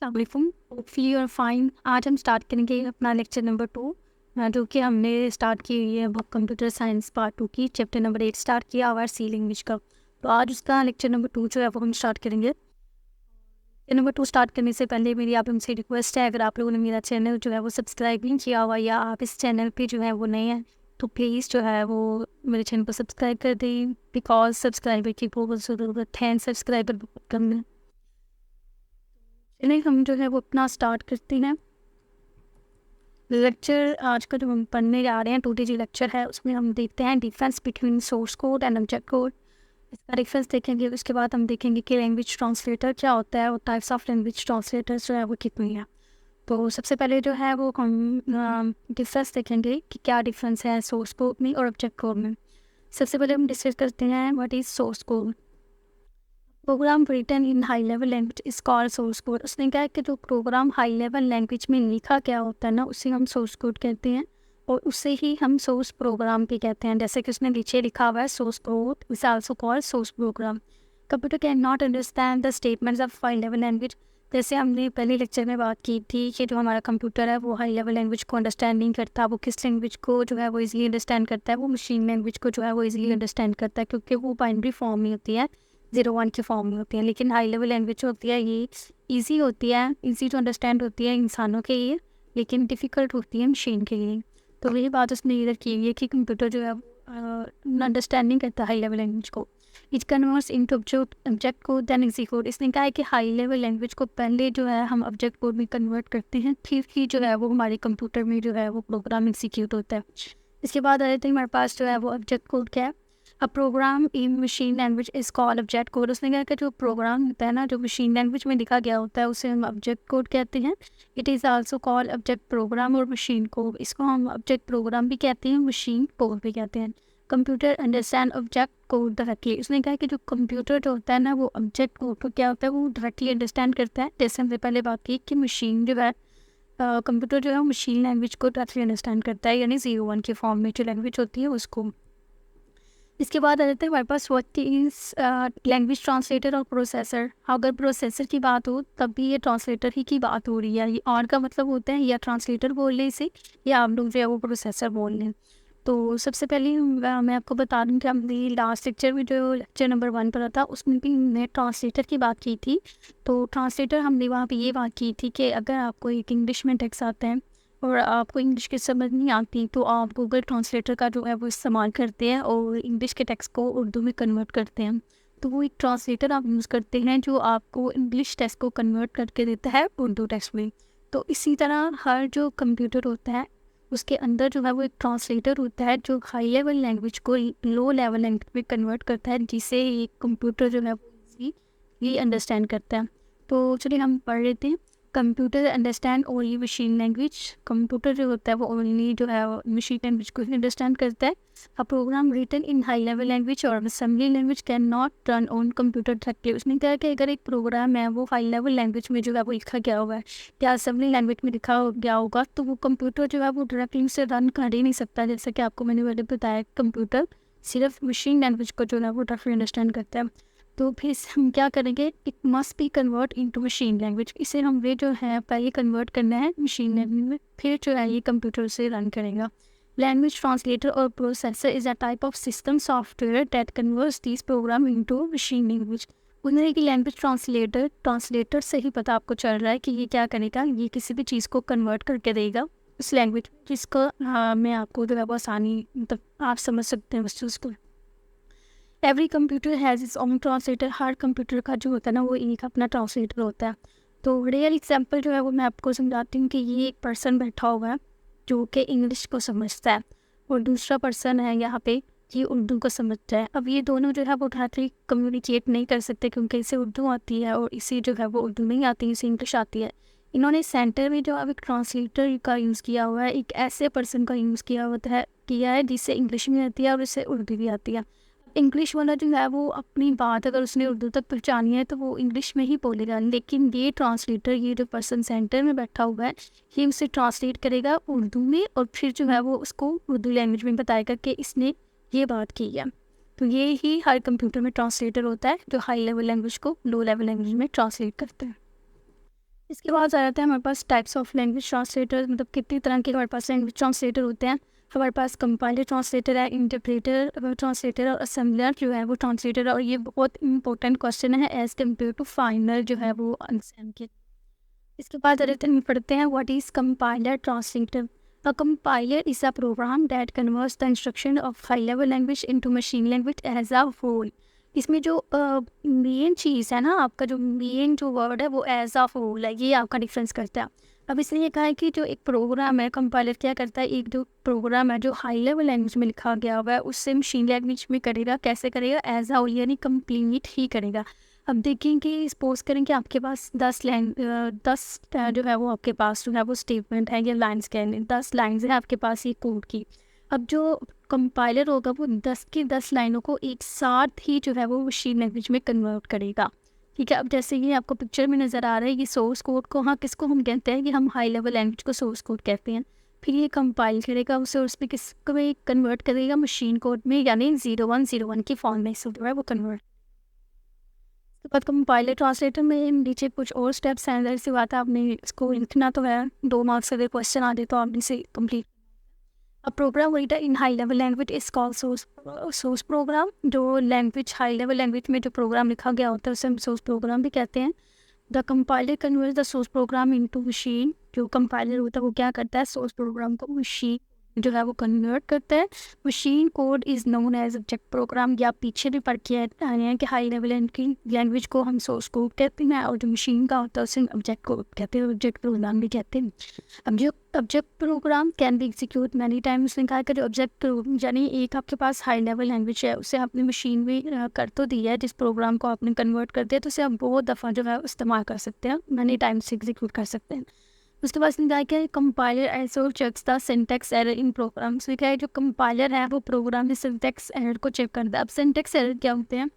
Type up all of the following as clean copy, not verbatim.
अस्सलामुअलैकुम, hopefully you are fine. आज हम स्टार्ट करेंगे अपना लेक्चर नंबर 2, जो कि हमने स्टार्ट की हुई है बुक कंप्यूटर साइंस पार्ट 2 की। चैप्टर नंबर 8 स्टार्ट किया हुआ है सी लैंग्वेज का। तो आज उसका लेक्चर नंबर 2 जो है वो हम स्टार्ट करेंगे। लेक्चर नंबर 2 स्टार्ट करने से पहले मेरी आप हमसे रिक्वेस्ट है, अगर आप लोगों ने मेरा चैनल जो है वो सब्सक्राइब नहीं किया हुआ या आप इस चैनल पे जो है वो नए हैं, तो प्लीज़ जो है वो मेरे चैनल को सब्सक्राइब कर दें, बिकॉज सब्सक्राइबर की बहुत ज़रूरत है। सब्सक्राइबर बहुत कम है। चलिए हम जो है वो अपना स्टार्ट करते हैं। लेक्चर आज का जो हम पढ़ने जा रहे हैं 2 लेक्चर है, उसमें हम देखते हैं difference between source code and object code. इसका डिफरेंस देखेंगे। उसके बाद हम देखेंगे कि लैंग्वेज ट्रांसलेटर क्या होता है और टाइप्स ऑफ लैंग्वेज ट्रांसलेटर्स जो है वो कितनी है। तो सबसे पहले जो है वो हम डिफरेंस देखेंगे कि क्या डिफरेंस है सोर्स कोड में और ऑब्जेक्ट कोड में। सबसे पहले हम डिस्कस करते हैं what is source code. Program written in high level language is called source code. उसने कहा कि जो प्रोग्राम हाई लेवल लैंग्वेज में लिखा क्या होता है ना, उसे हम सोर्स कोड कहते हैं और उससे ही हम सोर्स प्रोग्राम भी कहते हैं। जैसे कि उसने नीचे लिखा हुआ है source code is also called source program. Computer can not understand the statements of high level language. जैसे हमने पहले लेक्चर में बात की थी कि जो हमारा कंप्यूटर है वो हाई लेवल लैंग्वेज को अंडरस्टैंड नहीं करता। वो किस लैंग्वेज को जो है वो इजीली अंडरस्टैंड करता है? वो मशीन लैंग्वेज को जो है वो इजीली अंडरस्टैंड करता है, क्योंकि वो बाइनरी फॉर्म में होती है, 0 1 की फॉर्म में होती हैं। लेकिन हाई लेवल लैंग्वेज होती है ये ईजी होती है, ईजी टू अंडरस्टैंड होती है इंसानों के लिए, लेकिन डिफ़िकल्ट होती है मशीन के लिए। तो यही बात उसने इधर की हुई है कि कंप्यूटर जो है अंडरस्टैंडिंग करता है हाई लेवल लैंग्वेज को। It converts into object code then execute. इसने कहा है कि हाई लेवल लैंग्वेज को पहले जो है हम ऑब्जेक्ट कोड में कन्वर्ट करते हैं, फिर ही जो है वो हमारे कंप्यूटर में जो है वो प्रोग्राम एग्जीक्यूट होता है। इसके बाद आ जाते हैं हमारे पास जो है वो ऑब्जेक्ट कोड क्या है। A program in machine language is called object code. उसने कहा कि जो प्रोग्राम होता है ना, जो मशीन लैंग्वेज में लिखा गया होता है, उसे हम ऑब्जेक्ट कोड कहते हैं। It is also called object program और मशीन कोड। इसको हम ऑब्जेक्ट प्रोग्राम भी कहते हैं, मशीन कोड भी कहते हैं। Computer understand object code directly. उसने कहा कि जो कंप्यूटर जो होता है ना, वो ऑब्जेक्ट कोड को क्या होता है, वो डायरेक्टली अंडरस्टैंड करता है। जैसे हमने पहले बात की कि मशीन जो है कंप्यूटर जो है वो मशीन लैंग्वेज को डायरेक्टली अंडरस्टैंड करता है, यानी 0 1 के फॉर्म में जो लैंग्वेज होती है उसको। इसके बाद आ जाते हैं हमारे पास व्हाट इज़ लैंग्वेज ट्रांसलेटर और प्रोसेसर। अगर प्रोसेसर की बात हो तब भी ये ट्रांसलेटर ही की बात हो रही है। ये और का मतलब होता है या ट्रांसलेटर बोल लें इसे, या आप लोग जो है वो प्रोसेसर बोल लें। तो सबसे पहले मैं आपको बता दूं कि हमने लास्ट लेक्चर में जो लेक्चर नंबर 1 पढ़ा था, उसमें भी हमने ट्रांसलेटर की बात की थी। तो ट्रांसलेटर हमने वहाँ पे ये बात की थी कि अगर आपको एक इंग्लिश में टेक्स्ट आता है और आपको इंग्लिश की समझ नहीं आती, तो आप गूगल ट्रांसलेटर का जो है वो इस्तेमाल करते हैं और इंग्लिश के टेक्स्ट को उर्दू में कन्वर्ट करते हैं। तो वो एक ट्रांसलेटर आप यूज़ करते हैं जो आपको इंग्लिश टेक्स्ट को कन्वर्ट करके देता है उर्दू टेक्स्ट में। तो इसी तरह हर जो कंप्यूटर होता है उसके अंदर जो है वो एक ट्रांसलेटर होता है जो हाई लेवल लैंग्वेज को लो लेवल लैंग्वेज में कन्वर्ट करता है, जिसे एक कंप्यूटर जो है वो ईजीली अंडरस्टैंड करता है। तो चलिए हम पढ़ लेते हैं। Computer understand only machine language. Computer जो होता है वो ओनली जो है मशीन लैंग्वेज को अंडरस्टैंड करता है। A program written in high level language और assembly language can not run on computer directly. उसने कहा कि अगर एक प्रोग्राम है वो हाई लेवल लैंग्वेज में जो है वो लिखा गया हुआ है या असेंबली लैंग्वेज में लिखा गया होगा, तो वो कंप्यूटर जो है वो डायरेक्टली उसे रन कर ही नहीं सकता। जैसे कि आपको मैंने पहले बताया, कंप्यूटर सिर्फ मशीन लैंग्वेज को जो है वो डायरेक्टली अंडरस्टैंड करता है। तो फिर हम क्या करेंगे, it must be convert into machine language. इसे हमें जो है पहले कन्वर्ट करना है मशीन लैंग्वेज में, फिर जो है ये कंप्यूटर से रन करेगा। लैंग्वेज ट्रांसलेटर और processor is a type of system software that converts this programme into machine language. उन्हें कि लैंग्वेज ट्रांसलेटर से ही पता आपको चल रहा है कि ये क्या करेगा, ये किसी भी चीज़ को कन्वर्ट करके देगा उस लैंग्वेज जिसको मैं आपको जो है वो आसानी, मतलब आप समझ सकते हैं उस चीज़ को। Every computer has its own translator. Her computer का जो होता है ना वो एक अपना ट्रांसलेटर होता है। तो रियल एग्जांपल जो है वो मैं आपको समझाती हूँ कि ये एक पर्सन बैठा हुआ है जो कि इंग्लिश को समझता है और दूसरा पर्सन है यहाँ पे ये उर्दू को समझता है। अब ये दोनों जो है वो डायरेक्टली कम्युनिकेट नहीं कर सकते क्योंकि इसे उर्दू आती है और इसे जो है वो उर्दू नहीं आती, इसे इंग्लिश आती है। इन्होंने सेंटर में जो अब एक ट्रांसलेटर का यूज़ किया हुआ है, एक ऐसे पर्सन का यूज़ किया है जिससे इंग्लिश भी आती है और इससे उर्दू भी आती है। इंग्लिश वाला जो है वो अपनी बात अगर उसने उर्दू तक पहुंचानी है तो वो इंग्लिश में ही बोलेगा, लेकिन ये ट्रांसलेटर, ये जो पर्सन सेंटर में बैठा हुआ है, ये उसे ट्रांसलेट करेगा उर्दू में और फिर जो है वो उसको उर्दू लैंग्वेज में बताएगा कि इसने ये बात की है। तो ये ही हर कंप्यूटर में ट्रांसलेटर होता है जो हाई लेवल लैंग्वेज को लो लेवल लैंग्वेज में ट्रांसलेट करता है। इसके बाद आ जाता है हमारे पास टाइप्स ऑफ लैंग्वेज ट्रांसलेटर, मतलब कितनी तरह के हमारे पास लैंग्वेज ट्रांसलेटर होते हैं। हमारे पास कंपाइलर ट्रांसलेटर है, इंटरप्रेटर ट्रांसलेटर और असेंबलर जो है वो ट्रांसलेटर। और ये बहुत इंपॉर्टेंट क्वेश्चन है एज कम्पेयर टू फाइनल जो है वो अनसेम के। इसके बाद हम पढ़ते हैं what is compiler translator. A compiler is a program that converts the instruction of high level language into machine language as a whole. इसमें जो मेन चीज़ है ना, आपका जो मेन जो वर्ड है वो एज अ होल है, ये आपका डिफरेंस करता है। अब इसने ये कहा है कि जो एक प्रोग्राम है, कंपाइलर क्या करता है, एक जो प्रोग्राम है जो हाई लेवल लैंग्वेज में लिखा गया हुआ है उससे मशीन लैंग्वेज में करेगा। कैसे करेगा? एज अ होल, यानी कंप्लीट ही करेगा। अब देखें कि सपोज करें कि आपके पास 10 जो है वो आपके पास जो है वो स्टेटमेंट है या लाइन्स कह लें, 10 लाइन्स हैं आपके पास ये कोड की। अब जो कंपाइलर होगा वो 10 की 10 लाइनों को एक साथ ही जो है वो मशीन लैंग्वेज में कन्वर्ट करेगा। ठीक है, अब जैसे ये आपको पिक्चर में नज़र आ रहा है, ये सोर्स कोड को, हाँ, किसको हम कहते हैं कि हम हाई लेवल लैंग्वेज को सोर्स कोड कहते हैं। फिर ये कंपाइल करेगा उसे, उस पर किस में कन्वर्ट करेगा, मशीन कोड में, यानी 0101 की फॉर्म में से जो है वो कन्वर्ट। उसके बाद कंपाइलर ट्रांसलेटर में नीचे कुछ और स्टेप्स हैं। ज़ाहिर सी बात है आपने इसको लिखना तो है, 2 मार्क्स अगर क्वेश्चन आ जाए तो आपने इसे complete. A program written in high level language is called source program। जो लैंग्वेज हाई लेवल लैंग्वेज में जो प्रोग्राम लिखा गया होता है उसे हम सोर्स प्रोग्राम भी कहते हैं। The compiler converts the source program into machine. जो कंपाइलर होता है वो क्या करता है, सोर्स प्रोग्राम को मशीन जो है वो कन्वर्ट करता है। Machine code is known as object program. या पीछे भी पढ़ के आए हैं कि हाई लेवल की लैंग्वेज को हम सोर्स कोड कहते हैं और जो मशीन का होता है उसे ऑब्जेक्ट कोड कहते हैं, ऑब्जेक्ट प्रोग्राम भी कहते हैं। अब जो object program can be execute many times. उसने कहा कि जो ऑब्जेक्ट यानी एक आपके पास हाई लेवल लैंग्वेज है उसे आपने मशीन में कर तो दिया है, जिस प्रोग्राम को आपने कन्वर्ट कर दिया तो उसे आप बहुत दफ़ा जो है इस्तेमाल कर सकते हैं, मैनी टाइम्स एग्जीक्यूट कर सकते हैं। उसके बाद उसने कहा कि compiler also checks the syntax error in program. उसने कहा है जो कंपाइलर है वो प्रोग्राम में सिंटैक्स एरर को चेक करता है। अब सिंटैक्स एरर क्या होते हैं?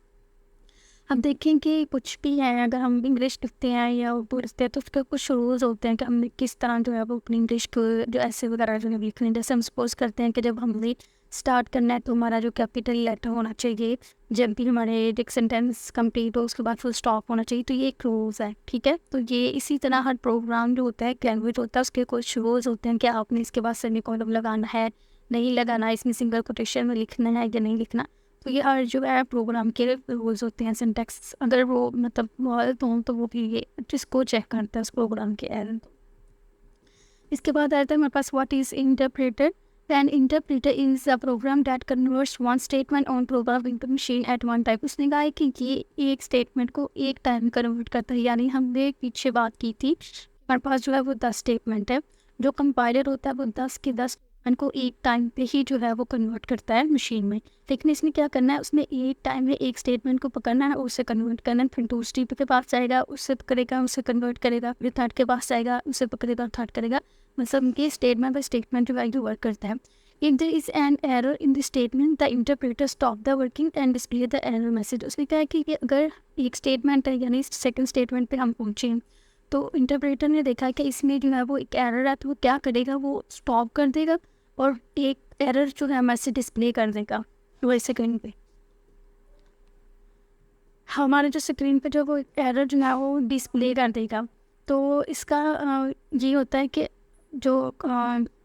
अब देखें कि कुछ भी है, अगर हम इंग्लिश लिखते हैं या उर्दू लिखते हैं तो उसके कुछ रूल्स होते हैं कि हमने किस तरह जो है वो अपनी इंग्लिश को जो ऐसे वगैरह जो है लिखने हैं। जैसे हम सपोज करते हैं कि जब हमने स्टार्ट करना है तो हमारा जो कैपिटल लेटर होना चाहिए, जब भी हमारे एक सेंटेंस कंप्लीट हो उसके बाद फुल स्टॉप होना चाहिए, तो ये एक रूल्स है। ठीक है, तो ये इसी तरह हर प्रोग्राम जो होता है, लैंग्वेज होता है, उसके कुछ रूल्स होते हैं कि आपने इसके बाद सेमीकोलन लगाना है, नहीं लगाना, इसमें सिंगल कोटेशन में लिखना है या नहीं लिखना। तो ये हर जो है प्रोग्राम के रूल्स होते हैं। सिंटैक्स अगर वो मतलब गलत हों तो वो भी ये जिसको चेक करता है उस प्रोग्राम के एरर। इसके बाद आता है हमारे पास what is interpreter. An interpreter is a program that converts one statement on program into machine at one time. उसने कहा है कि ये एक स्टेटमेंट को एक टाइम कन्वर्ट करता है, यानी हमने पीछे बात की थी हमारे पास जो है वो 10 स्टेटमेंट है। जो कंपाइलर होता है वो 10 के 10 स्टेटमेंट को एक टाइम पे ही जो है वो कन्वर्ट करता है मशीन में। लेकिन इसने क्या करना है, उसने एक टाइम में एक स्टेटमेंट को पकड़ना है और उसे कन्वर्ट करना है, फिर दूसरी के पास जाएगा उससे पकड़ेगा, उसे कन्वर्ट करेगा, फिर थर्ड के पास जाएगा उसे पकड़ेगा, थर्ड करेगा। मतलब ये स्टेटमेंट बाय स्टेटमेंट जो है जो वर्क करता है। If there is an error in the statement, the interpreter stop the working and display the error message। उसने कहा है कि अगर एक स्टेटमेंट है यानी सेकंड स्टेटमेंट पे हम पहुँचे हैं तो इंटरप्रेटर ने देखा कि इसमें जो है वो एक एरर है, तो वो क्या करेगा, वो स्टॉप कर देगा और एक एरर जो है मैसेज डिस्प्ले कर देगा वो स्क्रीन पे। हमारे जो स्क्रीन पे जो वो एरर जो है वो डिस्प्ले कर देगा। तो इसका ये होता है कि जो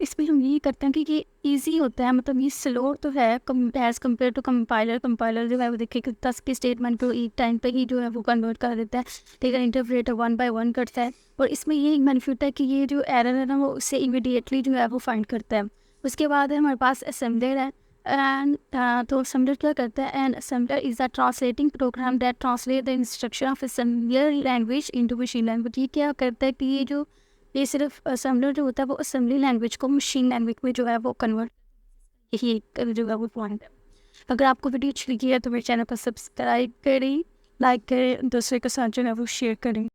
इसमें हम ये करते हैं कि ये इजी होता है, मतलब ये स्लो तो है एज़ कम्पेयर टू कंपाइलर जो है वो देखिए कि 10 के स्टेटमेंट को एक टाइम पे ही जो है वो कन्वर्ट कर देता है, लेकिन इंटरप्रेटर 1 बाय 1 करता है। और इसमें ये एक बेनिफिट है कि ये जो एरर है ना वो उससे इमीडिएटली जो है वो फाइंड करता है। उसके बाद है हमारे पास असेंबलर है। एंड तो असेंबलर क्या करता है, and assembler is a translating program that translate the instruction of assembler language into machine language. ये क्या करता है कि ये सिर्फ असेंबलर जो होता है वो असेंबली लैंग्वेज को मशीन लैंग्वेज में जो है वो कन्वर्ट, यही एक जो है वो पॉइंट है। अगर आपको वीडियो अच्छी लगी है तो मेरे चैनल पर सब्सक्राइब करें, लाइक करें, दूसरे के साथ जो है वो शेयर करें।